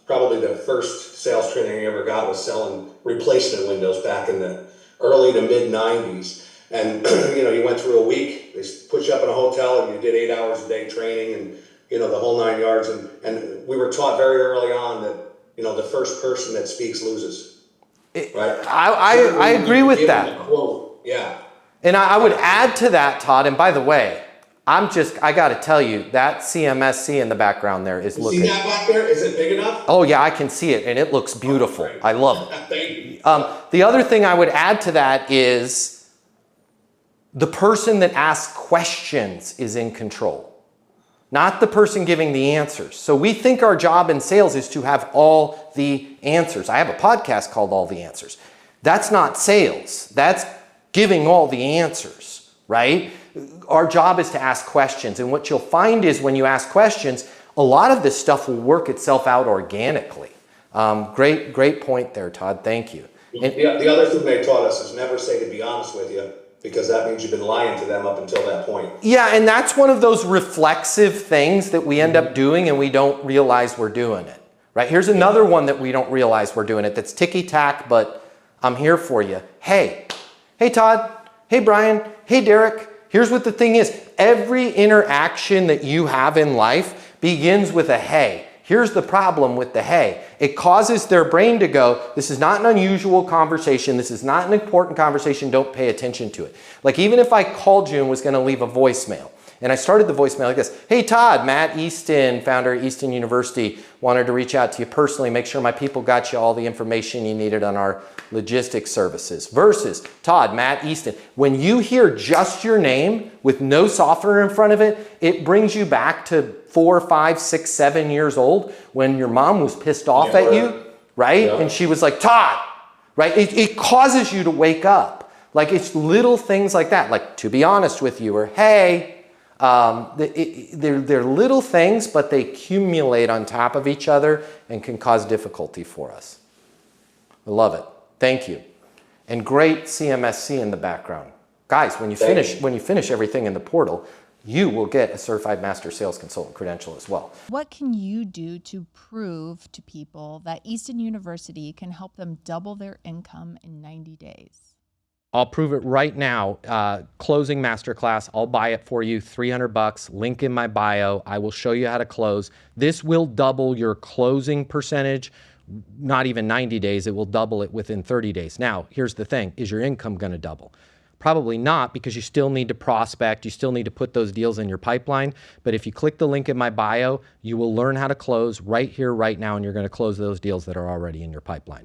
probably the first sales training I ever got was selling replacement windows back in the early to mid 90s. And, you went through a week, they put you up in a hotel and you did 8 hours a day training and, the whole 9 yards. And we were taught very early on that, the first person that speaks loses. Right? I agree with that. Quote. Yeah. And I would add to that, Todd, and by the way, I got to tell you, that CMSC in the background there is looking. See that back there? Is it big enough? Oh yeah, I can see it and it looks beautiful. I love it. Thank you. The other thing I would add to that is the person that asks questions is in control, not the person giving the answers. So we think our job in sales is to have all the answers. I have a podcast called All the Answers. That's not sales. That's giving all the answers, right? Our job is to ask questions. And what you'll find is when you ask questions, a lot of this stuff will work itself out organically. Great point there, Todd. Thank you. And the other thing they taught us is never say to be honest with you, because that means you've been lying to them up until that point. Yeah, and that's one of those reflexive things that we end up doing and we don't realize we're doing it, right? Here's another one that we don't realize we're doing it that's ticky-tack, but I'm here for you. Hey Todd, hey Brian, hey Derek. Here's what the thing is. Every interaction that you have in life begins with a hey. Here's the problem with the hey. It causes their brain to go, this is not an unusual conversation. This is not an important conversation. Don't pay attention to it. Like even if I called you and was going to leave a voicemail, and I started the voicemail like this. Hey Todd, Matt Easton, founder of Easton University, wanted to reach out to you personally, make sure my people got you all the information you needed on our logistics services. Versus Todd, Matt Easton. When you hear just your name with no software in front of it, it brings you back to 4, 5, 6, 7 years old when your mom was pissed off at you, right? Yeah. And she was like, Todd, right? It causes you to wake up. Like it's little things like that, like to be honest with you, or hey. They're little things, but they accumulate on top of each other and can cause difficulty for us. I love it. Thank you. And great CMSC in the background. Guys, when you finish everything in the portal, you will get a Certified Master Sales Consultant credential as well. What can you do to prove to people that Easton University can help them double their income in 90 days? I'll prove it right now. Closing masterclass. I'll buy it for you. $300. Link in my bio. I will show you how to close. This will double your closing percentage. Not even 90 days. It will double it within 30 days. Now, here's the thing. Is your income going to double? Probably not, because you still need to prospect. You still need to put those deals in your pipeline. But if you click the link in my bio, you will learn how to close right here, right now, and you're going to close those deals that are already in your pipeline.